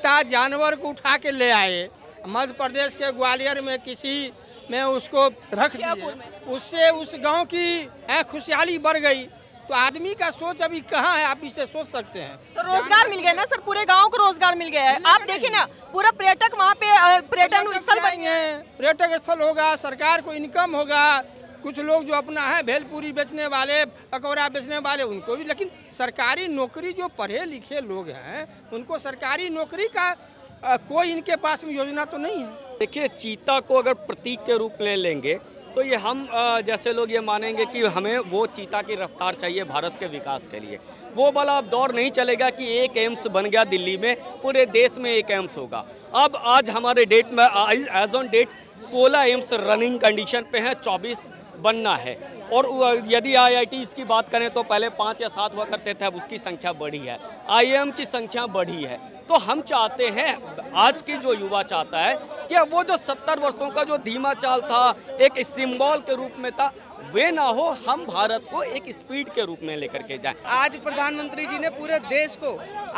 जिंदा जानवर को उठा के ले आए, मध्य प्रदेश के ग्वालियर में किसी में उसको रख दिए, उससे उस गांव की खुशहाली बढ़ गई। तो आदमी का सोच अभी कहाँ है, आप इसे सोच सकते हैं। तो रोजगार मिल गया ना सर, पूरे गांव को रोजगार मिल गया है। आप देखिए ना, पूरा पर्यटक वहाँ पे पर्यटन स्थल बनेंगे, पर्यटक स्थल होगा, सरकार को इनकम होगा। कुछ लोग जो अपना है भेलपूरी बेचने वाले, पकौड़ा बेचने वाले, उनको भी, लेकिन सरकारी नौकरी जो पढ़े लिखे लोग हैं उनको सरकारी नौकरी का कोई इनके पास में योजना तो नहीं है। देखिए, चीता को अगर प्रतीक के रूप ले लेंगे तो ये हम जैसे लोग ये मानेंगे कि हमें वो चीता की रफ्तार चाहिए भारत के विकास के लिए। वो वाला अब दौर नहीं चलेगा कि एक एम्स बन गया दिल्ली में, पूरे देश में एक एम्स होगा। अब आज हमारे डेट में as on date 16 AIIMS running condition पे हैं, 24 बनना है। और यदि IITs की बात करें तो पहले 5 या 7 हुआ करते थे, अब उसकी संख्या बढ़ी है, IIM की संख्या बढ़ी है। तो हम चाहते हैं, आज की जो युवा चाहता है कि अब वो जो 70 वर्षों का जो धीमा चाल था, एक सिंबल के रूप में था, वे ना हो, हम भारत को एक स्पीड के रूप में लेकर के जाएं। आज प्रधानमंत्री जी ने पूरे देश को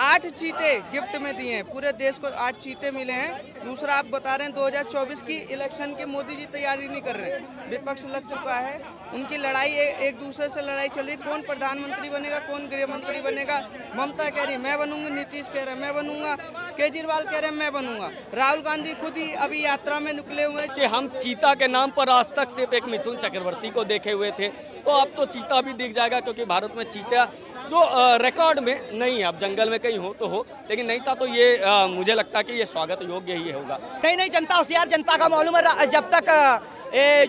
8 चीते गिफ्ट में दिए हैं, पूरे देश को 8 चीते मिले हैं। दूसरा आप बता रहे हैं 2024 की इलेक्शन की मोदी जी तैयारी नहीं कर रहे हैं, विपक्ष लग चुका है, उनकी लड़ाई एक दूसरे से लड़ाई चली, कौन प्रधानमंत्री बनेगा, कौन गृह मंत्री बनेगा। ममता कह रही मैं बनूंगी, नीतीश कह रहे मैं बनूंगा, केजरीवाल कह रहे मैं बनूंगा, राहुल गांधी खुद ही अभी यात्रा में निकले हुए कि हम चीता के नाम पर आज तक सिर्फ एक मिथुन चक्रवर्ती को देखे हुए थे, तो अब तो चीता भी दिख जाएगा, क्योंकि भारत में चीता जो रिकॉर्ड में नहीं है, अब जंगल में कहीं हो तो हो, लेकिन नहीं था तो ये मुझे लगता है कि ये स्वागत योग्य ही होगा। नहीं, जनता होशियार, जनता का मालूम है, जब तक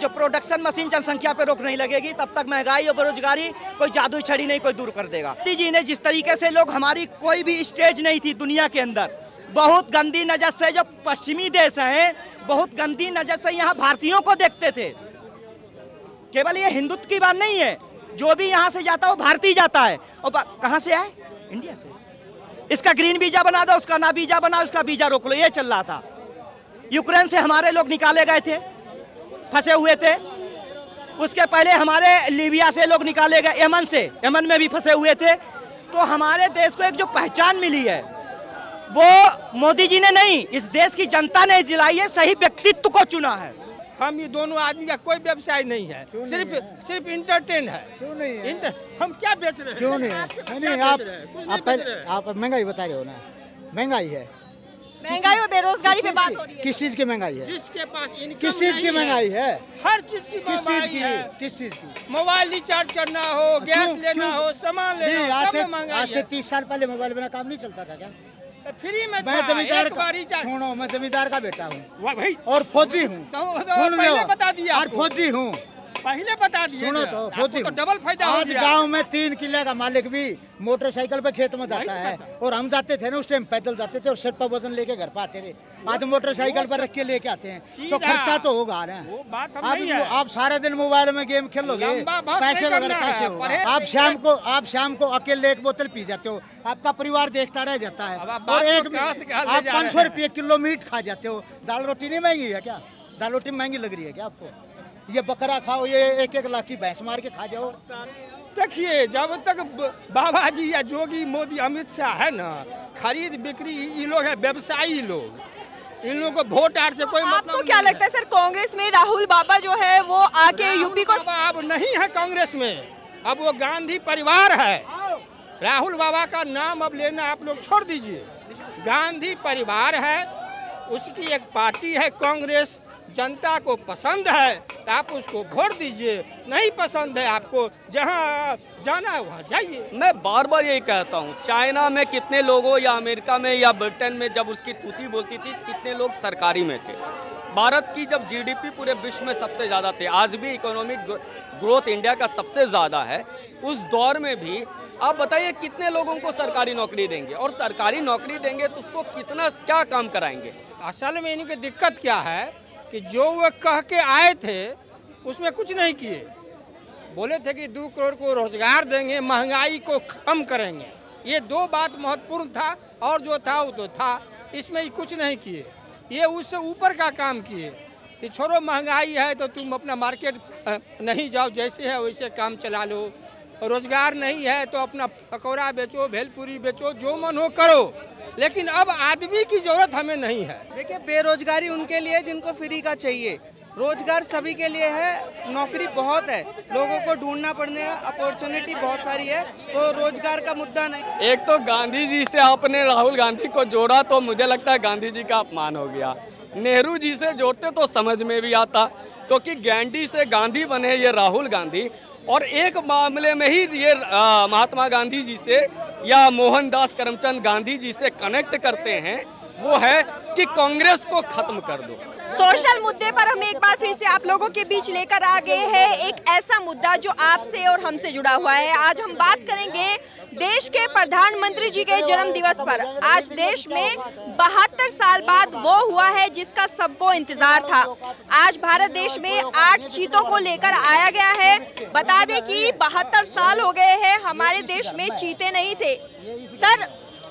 जो प्रोडक्शन मशीन जनसंख्या पे रोक नहीं लगेगी तब तक महंगाई और बेरोजगारी कोई जादू छड़ी नहीं कोई दूर कर देगा। मोदी जी ने जिस तरीके से लोग, हमारी कोई भी स्टेज नहीं थी दुनिया के अंदर, बहुत गंदी नजर से जो पश्चिमी देश हैं, बहुत गंदी नजर से यहाँ भारतीयों को देखते थे। केवल ये हिंदुत्व की बात नहीं है, जो भी यहाँ से जाता है वो भारतीय जाता है। और कहाँ से आए? इंडिया से। इसका ग्रीन वीजा बना दो, उसका ना वीजा बनाओ, उसका वीजा रोक लो, ये चल रहा था। यूक्रेन से हमारे लोग निकाले गए थे, फंसे हुए थे। उसके पहले हमारे लीबिया से लोग निकाले गए, यमन से, यमन में भी फंसे हुए थे। तो हमारे देश को एक जो पहचान मिली है वो मोदी जी ने नहीं, इस देश की जनता ने दिलाई है, सही व्यक्तित्व को चुना है। हम ये दोनों आदमी का कोई व्यवसाय नहीं है, सिर्फ इंटरटेन है। क्यों नहीं है? हम क्या बेच रहे हैं? क्यों नहीं है? नहीं, आप महंगाई बता रहे हो ना, महंगाई है, महंगाई और बेरोजगारी पे बात हो रही है। किस चीज की महंगाई है? जिसके पास इनकम किस चीज की महंगाई है? हर चीज की महंगाई है। किस चीज की? मोबाइल रिचार्ज करना हो, गैस लेना हो, सामान लेना हो, सब महंगाई है। आज से 30 साल पहले मोबाइल बिना काम नहीं चलता था क्या? फ्री में मैं जमींदार सुनो, मैं जमींदार का बेटा हूँ भाई और फौजी हूँ। पहले बता दिया, और फौजी हूँ, पहले बता दिए। सुनो तो, फौजी तो डबल फायदा हो गया। आज गांव में 3 किले का मालिक भी मोटरसाइकिल पे खेत में जाता है, और हम जाते थे ना उस टाइम पैदल जाते थे और सिर पर वजन लेके घर पे आते थे। आज मोटरसाइकिल पर रख के लेके आते हैं, तो खर्चा तो होगा ना। वो बात हम नहीं है। आप सारे दिन मोबाइल में गेम खेलोगे, पैसे वगैरह कैसे होगा? आप शाम को अकेले 1 बोतल पी जाते हो, आपका परिवार देखता रह जाता है, और आप 500 रुपये किलो मीट खा जाते हो। दाल रोटी नहीं महंगी है क्या? दाल रोटी महंगी लग रही है क्या आपको? ये बकरा खाओ, ये 1-1 लाख की भैंस मार के खा जाओ। देखिए, जब तक बाबा जी या जोगी मोदी अमित शाह है ना, खरीद बिक्री, ये लोग है व्यवसायी लोग, इन लोगों को वोट आर से कोई मतलब आपको क्या लगता है सर, कांग्रेस में राहुल बाबा जो है वो आके यूपी को? अब नहीं है कांग्रेस में, अब वो गांधी परिवार है। राहुल बाबा का नाम अब लेना आप लोग छोड़ दीजिए। गांधी परिवार है, उसकी एक पार्टी है कांग्रेस, जनता को पसंद है तो आप उसको वोट दीजिए, नहीं पसंद है आपको जहां जाना है वहां जाइए। मैं बार बार यही कहता हूं, चाइना में कितने लोगों या अमेरिका में या ब्रिटेन में जब उसकी तूती बोलती थी कितने लोग सरकारी में थे। भारत की जब जीडीपी पूरे विश्व में सबसे ज़्यादा थे, आज भी इकोनॉमिक ग्रोथ इंडिया का सबसे ज़्यादा है, उस दौर में भी आप बताइए कितने लोगों को सरकारी नौकरी देंगे, और सरकारी नौकरी देंगे तो उसको कितना क्या काम कराएंगे। असल में इनकी दिक्कत क्या है कि जो वो कह के आए थे उसमें कुछ नहीं किए। बोले थे कि 2 करोड़ को रोजगार देंगे, महंगाई को कम करेंगे, ये 2 बात महत्वपूर्ण था, और जो था वो तो था, इसमें कुछ नहीं किए। ये उससे ऊपर का काम किए कि छोड़ो महंगाई है तो तुम अपना मार्केट नहीं जाओ, जैसे है वैसे काम चला लो, रोजगार नहीं है तो अपना पकौड़ा बेचो, भेलपूरी बेचो, जो मन हो करो, लेकिन अब आदमी की जरूरत हमें नहीं है। देखिए, बेरोजगारी उनके लिए जिनको फ्री का चाहिए, रोजगार सभी के लिए है। नौकरी बहुत है, लोगों को ढूंढना पड़ने, अपॉर्चुनिटी बहुत सारी है, तो रोजगार का मुद्दा नहीं। एक तो गांधी जी से आपने राहुल गांधी को जोड़ा तो मुझे लगता है गांधी जी का अपमान हो गया। नेहरू जी से जोड़ते तो समझ में भी आता, क्योंकि गांधी से गांधी बने ये राहुल गांधी, और एक मामले में ही ये महात्मा गांधी जी से या मोहनदास करमचंद गांधी जी से कनेक्ट करते हैं, वो है कि कांग्रेस को खत्म कर दो। सोशल मुद्दे पर हम एक बार फिर से आप लोगों के बीच लेकर आ गए हैं एक ऐसा मुद्दा जो आपसे और हमसे जुड़ा हुआ है। आज हम बात करेंगे देश के प्रधानमंत्री जी के जन्म दिवस पर। आज देश में 72 साल बाद वो हुआ है जिसका सबको इंतजार था। आज भारत देश में 8 चीतों को लेकर आया गया है। बता दें कि 72 साल हो गए हैं हमारे देश में चीते नहीं थे।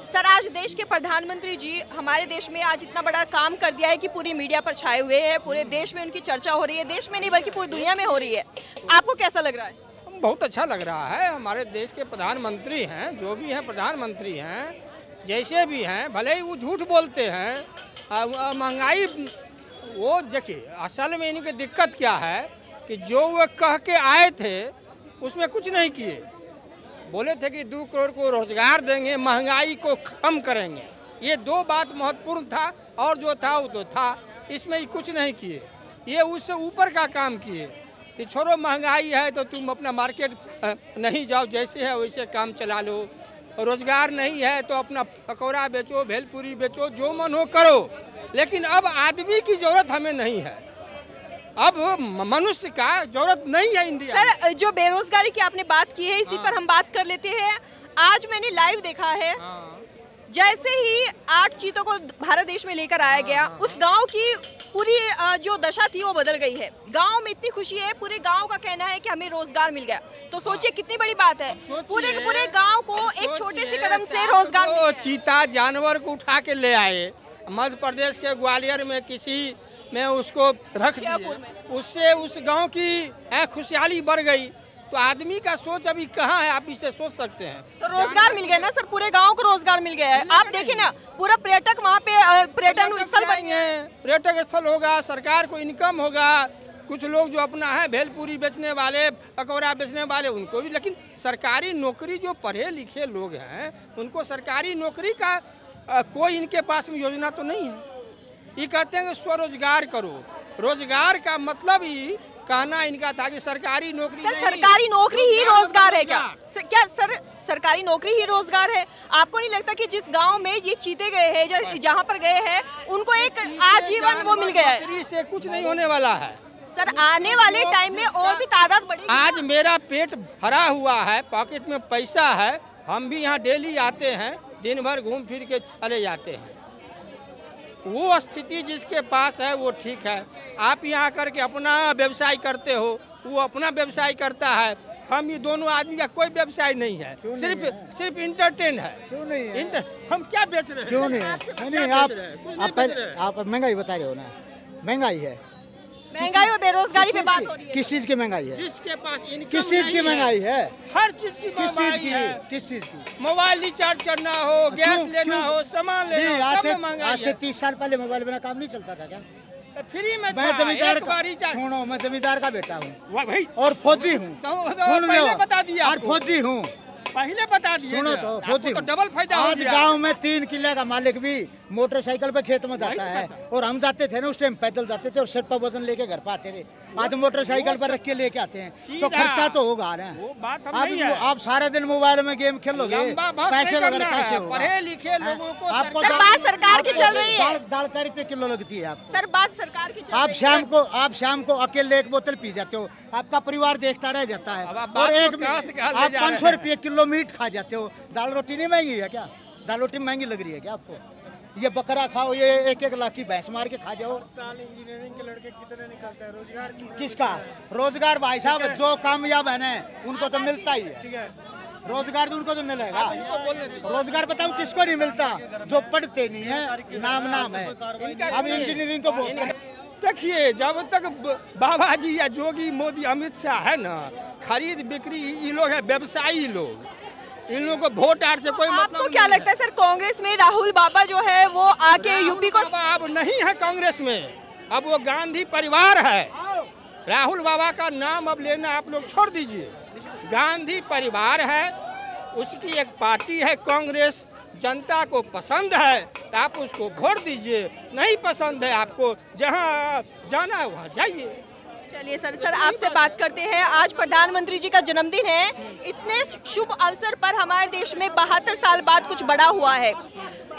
सर आज देश के प्रधानमंत्री जी हमारे देश में आज इतना बड़ा काम कर दिया है कि पूरी मीडिया पर छाए हुए हैं, पूरे देश में उनकी चर्चा हो रही है, देश में नहीं बल्कि पूरी दुनिया में हो रही है। आपको कैसा लग रहा है? बहुत अच्छा लग रहा है। हमारे देश के प्रधानमंत्री हैं, जो भी हैं प्रधानमंत्री हैं, जैसे भी हैं, भले ही वो झूठ बोलते हैं, महंगाई, वो देखिए असल में इनकी दिक्कत क्या है कि जो वो कह के आए थे उसमें कुछ नहीं किए। बोले थे कि 2 करोड़ को रोजगार देंगे, महंगाई को कम करेंगे, ये 2 बात महत्वपूर्ण था, और जो था वो तो था, इसमें कुछ नहीं किए। ये उससे ऊपर का काम किए कि छोड़ो महंगाई है तो तुम अपना मार्केट नहीं जाओ, जैसे है वैसे काम चला लो, रोजगार नहीं है तो अपना पकौड़ा बेचो, भेलपूरी बेचो, जो मन हो करो, लेकिन अब आदमी की जरूरत हमें नहीं है, अब मनुष्य का जरूरत नहीं है इंडिया। सर जो बेरोजगारी की आपने बात की है, इसी पर हम बात कर लेते हैं। आज मैंने लाइव देखा है, जैसे ही 8 चीतों को भारत देश में लेकर आया गया, उस गांव की पूरी जो दशा थी वो बदल गई है। गांव में इतनी खुशी है, पूरे गांव का कहना है कि हमें रोजगार मिल गया। तो सोचिए कितनी बड़ी बात है, पूरे गांव को एक छोटे से कदम से रोजगार मिल गया। चीता जानवर को उठा के ले आए, मध्य प्रदेश के ग्वालियर में किसी में उसको रख दिए, उससे उस गांव की खुशहाली बढ़ गई। तो आदमी का सोच अभी कहाँ है, आप इसे सोच सकते हैं। तो रोजगार मिल गया ना सर, पूरे गांव को रोजगार मिल गया है। आप देखिए ना, पूरा पर्यटक वहाँ पे पर्यटन स्थल बनेंगे, पर्यटक स्थल होगा, सरकार को इनकम होगा। कुछ लोग जो अपना है भेलपूरी बेचने वाले, पकौड़ा बेचने वाले, उनको भी, लेकिन सरकारी नौकरी जो पढ़े लिखे लोग हैं उनको सरकारी नौकरी का कोई इनके पास में योजना तो नहीं है। ये कहते हैं कि स्वरोजगार करो, रोजगार का मतलब ही कहना इनका था कि सरकारी नौकरी। सर सरकारी नौकरी ही रोजगार है क्या? क्या सर सरकारी नौकरी ही रोजगार है? आपको नहीं लगता कि जिस गांव में ये चीते गए हैं, जहां पर गए हैं, उनको एक आजीवन वो मिल गया है? नौकरी से कुछ नहीं होने वाला है सर, आने वाले टाइम में और भी तादाद बढ़ेगी। आज मेरा पेट भरा हुआ है, पॉकेट में पैसा है, हम भी यहाँ डेली आते हैं, दिन भर घूम फिर के चले जाते हैं। वो स्थिति जिसके पास है वो ठीक है। आप यहाँ करके अपना व्यवसाय करते हो, वो अपना व्यवसाय करता है, हम ये दोनों आदमी का कोई व्यवसाय नहीं है, सिर्फ इंटरटेन है। क्यों नहीं है? हम क्या बेच रहे हैं? क्यों नहीं है? नहीं, आप महंगाई बता रहे हो ना, महंगाई है, महंगाई और बेरोजगारी पे बात हो रही है। किस चीज की महंगाई है? जिसके पास इनकम किस चीज की महंगाई है? हर चीज की महंगाई है। किस चीज की? मोबाइल रिचार्ज करना हो, गैस लेना हो, सामान लेना हो, सब महंगाई है। आज से 30 साल पहले मोबाइल बिना काम नहीं चलता था क्या? फ्री में मैं जमींदार सुनो, मैं जमींदार का बेटा हूँ भाई और फौजी हूँ। पहले बता दिया, और फौजी हूँ, पहले बता दिए। सुनो तो फौजी तो डबल फायदा हो आज गया। गांव में 3 किले का मालिक भी मोटरसाइकिल पे खेत में जाता है, और हम जाते थे ना उस टाइम पैदल जाते थे और सिर पर वजन लेके घर पे आते थे। आज मोटरसाइकिल पर रख के लेके आते हैं, तो खर्चा तो होगा ना। वो बात हम नहीं है। आप सारे दिन मोबाइल में गेम खेलोगे, पैसे वगैरह कैसे होगा? पढ़े लिखे लोगों को आपको सर बात सरकार की चल रही है। दाल का रुपये किलो लगती है आपको। सर बात सरकार की चल रही है। आप शाम को अकेले 1 बोतल पी जाते हो, आपका परिवार देखता रह जाता है, और आप 500 रुपये किलो मीट खा जाते हो। दाल रोटी नहीं महंगी है क्या? दाल रोटी महंगी लग रही है क्या आपको? ये बकरा खाओ, ये 1-1 लाख की भैंस मार के खा जाओ। साल इंजीनियरिंग के लड़के कितने निकलते हैं? रोजगार किसका रोजगार? भाई साहब जो कामयाब है ना उनको तो मिलता ही है, ठीक है, रोजगार तो उनको तो मिलेगा। रोजगार बताऊं किसको नहीं मिलता? जो पढ़ते नहीं है, नाम है। अब इंजीनियरिंग को बोलते हैं। देखिए, जब तक बाबा जी या जोगी, मोदी, अमित शाह है ना, खरीद बिक्री, ये लोग है व्यवसायी लोग, इन लोगों को वोट आर से कोई मतलब आपको क्या लगता है सर, कांग्रेस में राहुल बाबा जो है वो आके यूपी को अब नहीं है कांग्रेस में, अब वो गांधी परिवार है। राहुल बाबा का नाम अब लेना आप लोग छोड़ दीजिए। गांधी परिवार है, उसकी एक पार्टी है कांग्रेस। जनता को पसंद है तो आप उसको वोट दीजिए, नहीं पसंद है आपको जहां जाना है वहां जाइए। चलिए सर आपसे बात करते हैं। आज प्रधानमंत्री जी का जन्मदिन है। इतने शुभ अवसर पर हमारे देश में 72 साल बाद कुछ बड़ा हुआ है।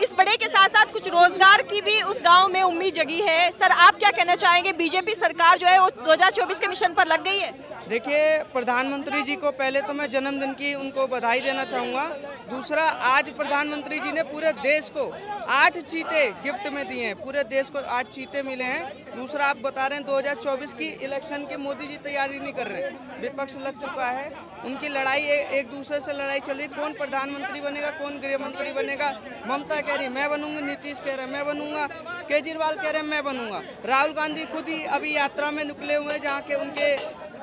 इस बड़े के साथ साथ कुछ रोजगार की भी उस गांव में उम्मीद जगी है। सर आप क्या कहना चाहेंगे, बीजेपी सरकार जो है वो 2024 के मिशन पर लग गई है? देखिए, प्रधानमंत्री जी को पहले तो मैं जन्मदिन की उनको बधाई देना चाहूँगा। दूसरा, आज प्रधानमंत्री जी ने पूरे देश को 8 चीते गिफ्ट में दिए हैं। पूरे देश को 8 चीते मिले हैं। दूसरा, आप बता रहे हैं 2024 की इलेक्शन की मोदी जी तैयारी नहीं कर रहे हैं। विपक्ष लग चुका है, उनकी लड़ाई एक दूसरे से लड़ाई चली। कौन प्रधानमंत्री बनेगा, कौन गृह मंत्री बनेगा। ममता कह रही मैं बनूंगी, नीतीश कह रहे मैं बनूंगा, केजरीवाल कह रहे मैं बनूंगा। राहुल गांधी खुद ही अभी यात्रा में निकले हुए हैं, जहाँ के उनके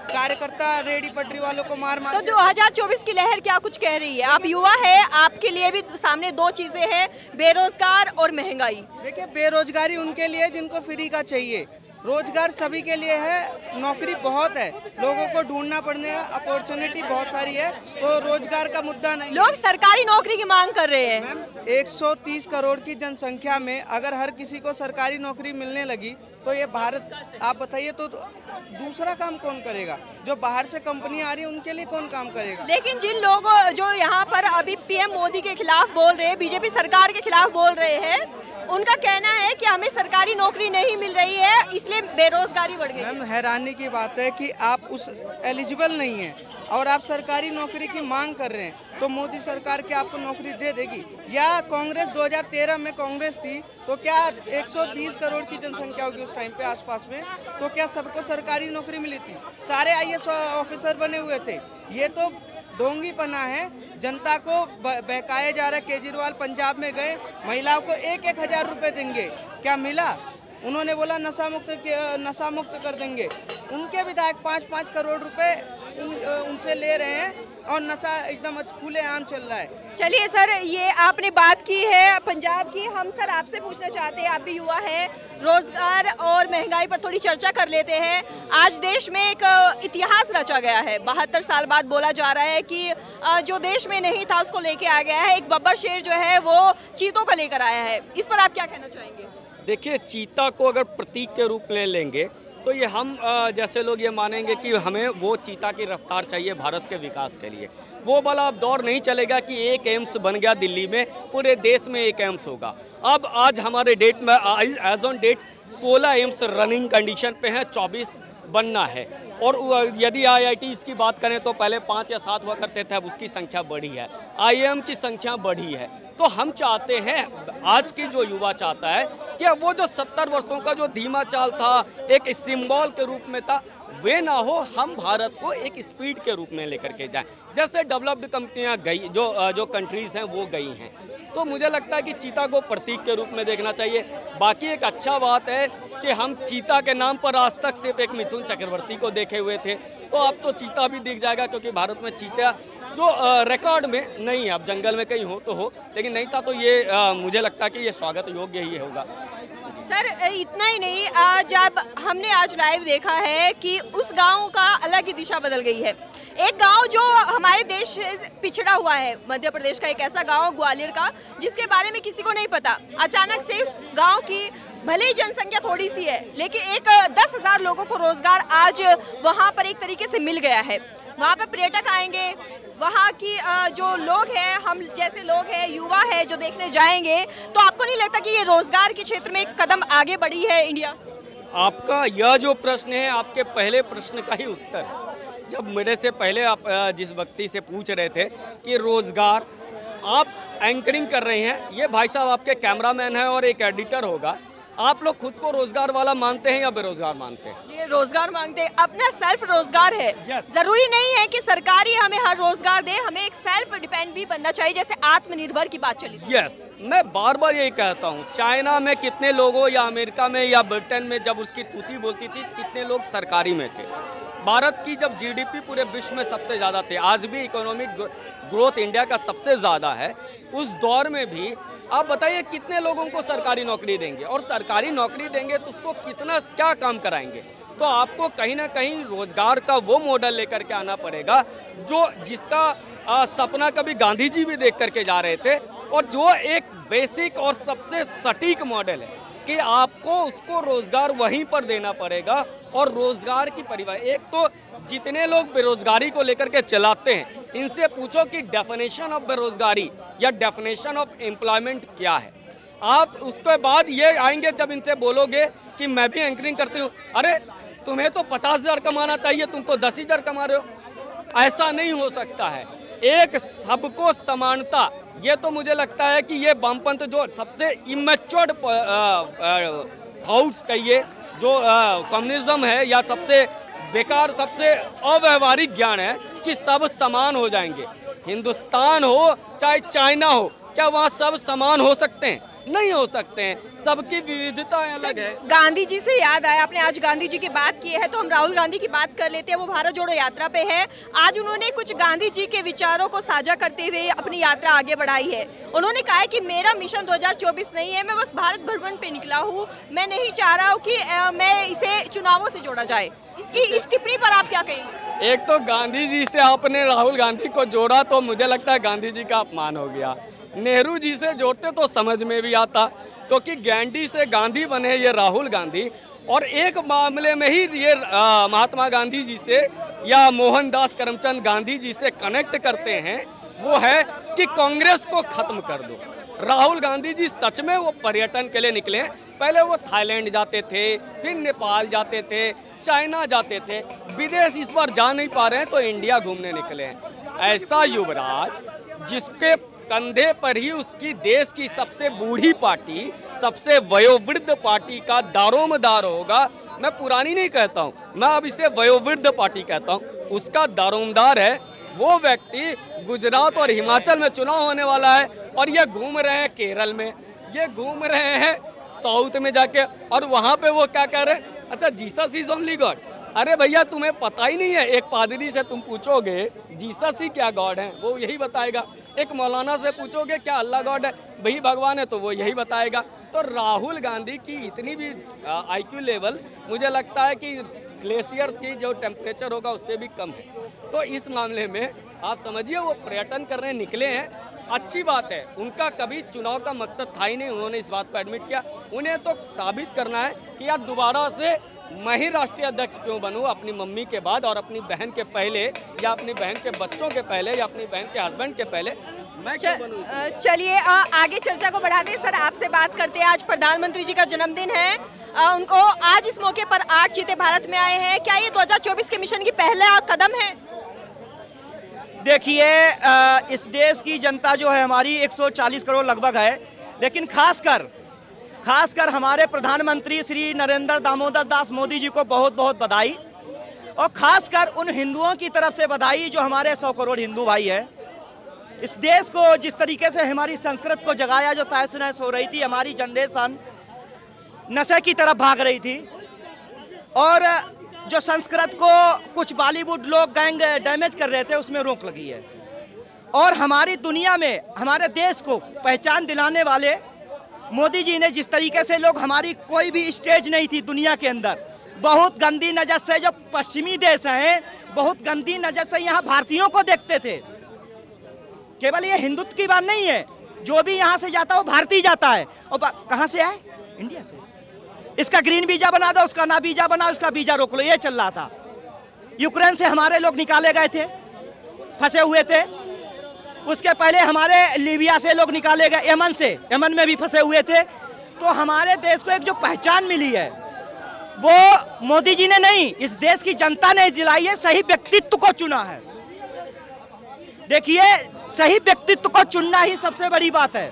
कार्यकर्ता रेडी पटरी वालों को मार मार। तो 2024 की लहर क्या कुछ कह रही है? आप युवा है, आपके लिए भी सामने 2 चीजें हैं, बेरोजगार और महंगाई। देखिए, बेरोजगारी उनके लिए जिनको फ्री का चाहिए, रोजगार सभी के लिए है। नौकरी बहुत है, लोगों को ढूंढना पड़ने अपॉर्चुनिटी बहुत सारी है, तो रोजगार का मुद्दा नहीं। लोग सरकारी नौकरी की मांग कर रहे हैं। 130 करोड़ की जनसंख्या में अगर हर किसी को सरकारी नौकरी मिलने लगी तो ये भारत, आप बताइए, तो दूसरा काम कौन करेगा? जो बाहर से कंपनी आ रही है उनके लिए कौन काम करेगा? लेकिन जिन लोगों जो यहाँ पर अभी पीएम मोदी के खिलाफ बोल रहे हैं, बीजेपी सरकार के खिलाफ बोल रहे हैं, उनका कहना है कि हमें सरकारी नौकरी नहीं मिल रही है, इसलिए बेरोजगारी बढ़ गई। मैम, हैरानी की बात है कि आप उस एलिजिबल नहीं हैं और आप सरकारी नौकरी की मांग कर रहे हैं, तो मोदी सरकार क्या आपको नौकरी दे देगी? या कांग्रेस 2013 में कांग्रेस थी तो क्या 120 करोड़ की जनसंख्या होगी उस टाइम पे आसपास में, तो क्या सबको सरकारी नौकरी मिली थी? सारे आईएएस ऑफिसर बने हुए थे। ये तो ढोंगी पना है, जनता को बहकाया जा रहा है। केजरीवाल पंजाब में गए, महिलाओं को 1-1 हज़ार रुपये देंगे, क्या मिला? उन्होंने बोला नशा मुक्त कर देंगे। उनके विधायक 5-5 करोड़ रुपए उनसे ले रहे हैं और नशा एकदम खुलेआम चल रहा है। चलिए सर, ये आपने बात की है पंजाब की। हम सर आपसे पूछना चाहते हैं, आप भी युवा हैं, रोजगार और महंगाई पर थोड़ी चर्चा कर लेते हैं। आज देश में एक इतिहास रचा गया है। 72 साल बाद बोला जा रहा है कि जो देश में नहीं था उसको लेके आ गया है। एक बब्बर शेर जो है वो चीतों को लेकर आया है। इस पर आप क्या कहना चाहेंगे? देखिए, चीता को अगर प्रतीक के रूप में लेंगे तो ये हम जैसे लोग ये मानेंगे कि हमें वो चीता की रफ्तार चाहिए भारत के विकास के लिए। वो वाला अब दौर नहीं चलेगा कि एक एम्स बन गया दिल्ली में, पूरे देश में एक एम्स होगा। अब आज हमारे डेट में as on date 16 AIIMS running condition पे हैं, 24 बनना है। और यदि IITs की बात करें तो पहले 5 या 7 हुआ करते थे, अब उसकी संख्या बढ़ी है। IIM की संख्या बढ़ी है। तो हम चाहते हैं, आज की जो युवा चाहता है कि अब वो जो 70 वर्षों का जो धीमा चाल था, एक सिंबल के रूप में था, वे ना हो। हम भारत को एक स्पीड के रूप में लेकर के जाएं, जैसे डेवलप्ड कंपनियां गई, जो कंट्रीज़ हैं वो गई हैं। तो मुझे लगता है कि चीता को प्रतीक के रूप में देखना चाहिए। बाकी एक अच्छा बात है कि हम चीता के नाम पर आज तक सिर्फ एक मिथुन चक्रवर्ती को देखे हुए थे, तो अब तो चीता भी दिख जाएगा, क्योंकि भारत में चीता जो रिकॉर्ड में नहीं है, अब जंगल में कहीं हो तो हो, लेकिन नहीं था, तो ये मुझे लगता है कि ये स्वागत योग्य ही होगा। सर इतना ही नहीं, जब हमने आज लाइव देखा है कि उस गांव का अलग ही दिशा बदल गई है। एक गांव जो हमारे देश से पिछड़ा हुआ है, मध्य प्रदेश का एक ऐसा गांव ग्वालियर का, जिसके बारे में किसी को नहीं पता। अचानक से उस गांव की भले ही जनसंख्या थोड़ी सी है, लेकिन एक 10,000 लोगों को रोजगार आज वहां पर एक तरीके से मिल गया है। वहां पर पर्यटक आएंगे, वहाँ की जो लोग हैं, हम जैसे लोग हैं, युवा है जो देखने जाएंगे, तो आपको नहीं लगता कि ये रोजगार के क्षेत्र में एक कदम आगे बढ़ी है इंडिया? आपका यह जो प्रश्न है, आपके पहले प्रश्न का ही उत्तर है। जब मेरे से पहले आप जिस व्यक्ति से पूछ रहे थे कि रोजगार, आप एंकरिंग कर रहे हैं, ये भाई साहब आपके कैमरामैन है और एक एडिटर होगा, आप लोग खुद को रोजगार वाला मानते हैं या बेरोजगार मानते हैं? ये रोजगार मांगते हैं, अपना सेल्फ रोजगार है। जरूरी नहीं है कि सरकारी हमें हर रोजगार दे, हमें एक सेल्फ डिपेंड भी बनना चाहिए, जैसे आत्मनिर्भर की बात चली। मैं बार बार यही कहता हूँ, चाइना में कितने लोगों, या अमेरिका में या ब्रिटेन में जब उसकी तूती बोलती थी, कितने लोग सरकारी में थे। भारत की जब जीडीपी पूरे विश्व में सबसे ज़्यादा थी, आज भी इकोनॉमिक ग्रोथ इंडिया का सबसे ज़्यादा है, उस दौर में भी आप बताइए कितने लोगों को सरकारी नौकरी देंगे, और सरकारी नौकरी देंगे तो उसको कितना क्या काम कराएंगे। तो आपको कहीं ना कहीं रोजगार का वो मॉडल लेकर के आना पड़ेगा जो जिसका सपना कभी गांधी जी भी देख करके जा रहे थे, और जो एक बेसिक और सबसे सटीक मॉडल है कि आपको उसको रोजगार वहीं पर देना पड़ेगा। और रोजगार की परिभाषा, एक तो जितने लोग बेरोजगारी को लेकर के चलाते हैं, इनसे पूछो कि डेफिनेशन ऑफ बेरोजगारी या डेफिनेशन ऑफ एम्प्लॉयमेंट क्या है। आप उसके बाद ये आएंगे जब इनसे बोलोगे कि मैं भी एंकरिंग करती हूँ, अरे तुम्हें तो 50,000 कमाना चाहिए, तुम तो 10,000 कमा रहे हो। ऐसा नहीं हो सकता है। एक सबको समानता, ये तो मुझे लगता है कि ये वामपंथ जो सबसे इमेच्योर्ड थॉट्स कहिए, जो कम्युनिज्म है, या सबसे बेकार, सबसे अव्यवहारिक ज्ञान है कि सब समान हो जाएंगे। हिंदुस्तान हो चाहे चाइना हो, क्या वहाँ सब समान हो सकते हैं? नहीं हो सकते हैं, सबकी विविधता अलग है। गांधी जी से याद आया, आपने आज गांधी जी की बात की है, तो हम राहुल गांधी की बात कर लेते हैं। वो भारत जोड़ो यात्रा पे है। आज उन्होंने कुछ गांधी जी के विचारों को साझा करते हुए अपनी यात्रा आगे बढ़ाई है। उन्होंने कहा है कि मेरा मिशन 2024 नहीं है, मैं बस भारत भ्रमण पे निकला हूँ, मैं नहीं चाह रहा हूँ कि मैं इसे चुनावों से जोड़ा जाए। इस टिप्पणी पर आप क्या कहेंगे? एक तो गांधी जी से आपने राहुल गांधी को जोड़ा तो मुझे लगता है गांधी जी का अपमान हो गया। नेहरू जी से जोड़ते तो समझ में भी आता, क्योंकि गांधी से गांधी बने ये राहुल गांधी। और एक मामले में ही ये महात्मा गांधी जी से या मोहनदास करमचंद गांधी जी से कनेक्ट करते हैं, वो है कि कांग्रेस को खत्म कर दो। राहुल गांधी जी सच में वो पर्यटन के लिए निकले। पहले वो थाईलैंड जाते थे, फिर नेपाल जाते थे, चाइना जाते थे, विदेश इस बार जा नहीं पा रहे हैं तो इंडिया घूमने निकले हैं। ऐसा युवराज जिसके कंधे पर ही उसकी देश की सबसे बूढ़ी पार्टी, सबसे वयोवृद्ध पार्टी का दारोमदार होगा। मैं पुरानी नहीं कहता हूँ, मैं अब इसे वयोवृद्ध पार्टी कहता हूँ। उसका दारोमदार है वो व्यक्ति। गुजरात और हिमाचल में चुनाव होने वाला है और ये घूम रहे हैं केरल में, ये घूम रहे हैं साउथ में जाके, और वहाँ पे वो क्या कह रहे हैं, अच्छा जीसस इज ओनली गॉड। अरे भैया तुम्हें पता ही नहीं है। एक पादरी से तुम पूछोगे जीसस ही क्या गॉड है, वो यही बताएगा। एक मौलाना से पूछोगे क्या अल्लाह गॉड है, वही भगवान है, तो वो यही बताएगा। तो राहुल गांधी की इतनी भी IQ लेवल मुझे लगता है कि ग्लेशियर्स की जो टेम्परेचर होगा उससे भी कम है। तो इस मामले में आप समझिए वो पर्यटन करने निकले हैं, अच्छी बात है। उनका कभी चुनाव का मकसद था ही नहीं, उन्होंने इस बात को एडमिट किया। उन्हें तो साबित करना है कि यार दोबारा से मैं ही राष्ट्रीय अध्यक्ष क्यों बनूं अपनी मम्मी के बाद, और अपनी बहन के पहले, या अपनी बहन के बच्चों के पहले, या अपनी बहन के हस्बैंड के पहले मैं क्यों बनूं। चलिए आगे चर्चा को बढ़ाते हैं। सर आपसे बात करते हैं, आज प्रधानमंत्री जी का जन्मदिन है, उनको आज इस मौके पर 8 चीते भारत में आए हैं। क्या ये 2024 के मिशन की पहला कदम है? देखिए इस देश की जनता जो है हमारी 140 करोड़ लगभग है, लेकिन खासकर हमारे प्रधानमंत्री श्री नरेंद्र दामोदर दास मोदी जी को बहुत बहुत बधाई, और खासकर उन हिंदुओं की तरफ से बधाई जो हमारे 100 करोड़ हिंदू भाई है। इस देश को जिस तरीके से हमारी संस्कृत को जगाया, जो तहस नहस हो रही थी, हमारी जनरेशन नशे की तरफ भाग रही थी, और जो संस्कृत को कुछ बॉलीवुड लोग गैंग डैमेज कर रहे थे, उसमें रोक लगी है। और हमारी दुनिया में हमारे देश को पहचान दिलाने वाले मोदी जी ने जिस तरीके से, लोग हमारी कोई भी स्टेज नहीं थी दुनिया के अंदर, बहुत गंदी नज़र से, जो पश्चिमी देश हैं बहुत गंदी नज़र से यहाँ भारतीयों को देखते थे। केवल ये हिंदुत्व की बात नहीं है, जो भी यहाँ से जाता है वो भारतीय जाता है। और कहाँ से आए? इंडिया से। इसका ग्रीन वीजा बना दो, उसका ना वीजा बनाओ, उसका वीजा रोक लो, ये चल रहा था। यूक्रेन से हमारे लोग निकाले गए थे, फंसे हुए थे। उसके पहले हमारे लीबिया से लोग निकाले गए, यमन में भी फंसे हुए थे। तो हमारे देश को एक जो पहचान मिली है वो मोदी जी ने नहीं, इस देश की जनता ने दिलाई है। सही व्यक्तित्व को चुना है। देखिए सही व्यक्तित्व को चुनना ही सबसे बड़ी बात है।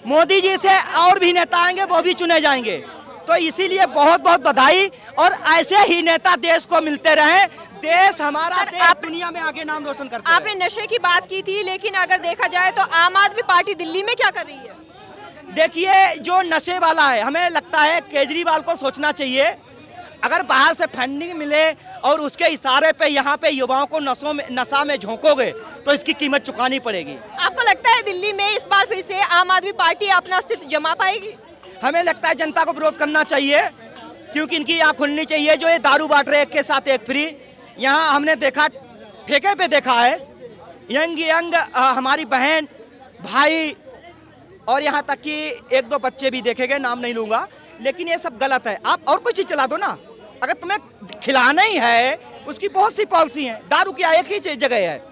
मोदी जी से और भी नेता आएंगे, वो भी चुने जाएंगे। तो इसीलिए बहुत बहुत बधाई, और ऐसे ही नेता देश को मिलते रहे। देश हमारा, देश दुनिया में आगे नाम रोशन करता है। आपने नशे की बात की थी, लेकिन अगर देखा जाए तो आम आदमी पार्टी दिल्ली में क्या कर रही है? देखिए जो नशे वाला है, हमें लगता है केजरीवाल को सोचना चाहिए। अगर बाहर से फंडिंग मिले और उसके इशारे पे यहाँ पे युवाओं को नशा में झोंकोगे तो इसकी कीमत चुकानी पड़ेगी। आपको लगता है दिल्ली में इस बार फिर से आम आदमी पार्टी अपना अस्तित्व जमा पाएगी? हमें लगता है जनता को विरोध करना चाहिए, क्योंकि इनकी आँख खुलनी चाहिए। जो ये दारू बांट रहे एक के साथ एक फ्री, यहाँ हमने देखा ठेके पे देखा है, यंग हमारी बहन भाई और यहाँ तक कि 1-2 बच्चे भी देखे गए, नाम नहीं लूँगा, लेकिन ये सब गलत है। आप और कोई चीज़ चला दो ना, अगर तुम्हें खिलाना ही है उसकी बहुत सी पॉलिसी है। दारू की एक ही जगह है,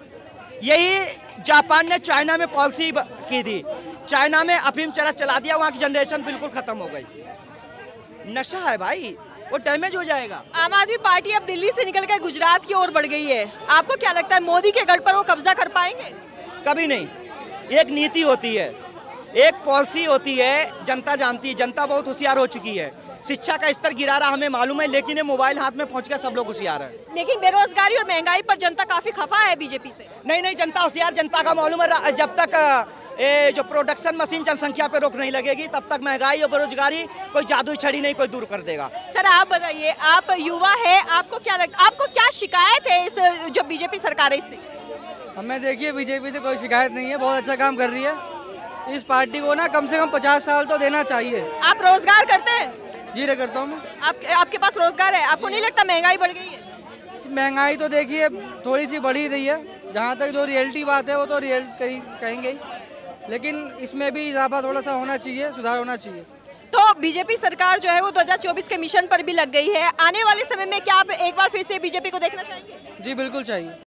यही जापान ने चाइना में पॉलिसी की थी, चाइना में अफीम चला दिया, वहाँ की जनरेशन बिल्कुल खत्म हो गई। नशा है भाई, वो डैमेज हो जाएगा। आम आदमी पार्टी अब दिल्ली से निकलकर गुजरात की ओर बढ़ गई है, आपको क्या लगता है मोदी के गढ़ पर वो कब्जा कर पाएंगे? कभी नहीं। एक नीति होती है, एक पॉलिसी होती है, जनता जानती है, जनता बहुत होशियार हो चुकी है। शिक्षा का स्तर गिरा रहा हमें मालूम है, लेकिन ये मोबाइल हाथ में पहुंच गया, सब लोग होशियार हैं। लेकिन बेरोजगारी और महंगाई पर जनता काफी खफा है बीजेपी से। नहीं, जनता होशियार, जनता का मालूम है जब तक जो प्रोडक्शन मशीन जनसंख्या पे रोक नहीं लगेगी तब तक महंगाई और बेरोजगारी कोई जादू छड़ी नहीं कोई दूर कर देगा। सर आप बताइए, आप युवा है, आपको क्या लगता, आपको क्या शिकायत है इस जो बीजेपी सरकार है इससे? हमें देखिए बीजेपी से कोई शिकायत नहीं है, बहुत अच्छा काम कर रही है। इस पार्टी को ना कम से कम 50 साल तो देना चाहिए। आप रोजगार करते हैं? जी रे करता हूँ मैं। आपके पास रोजगार है, आपको नहीं लगता महंगाई बढ़ गई है? महंगाई तो देखिए थोड़ी सी बढ़ ही रही है, जहाँ तक जो रियलिटी बात है वो तो रियल कहेंगे ही, लेकिन इसमें भी इजाफा थोड़ा सा होना चाहिए, सुधार होना चाहिए। तो बीजेपी सरकार जो है वो 2024 के मिशन पर भी लग गई है, आने वाले समय में क्या आप एक बार फिर से बीजेपी को देखना चाहेंगे? जी बिल्कुल चाहिए।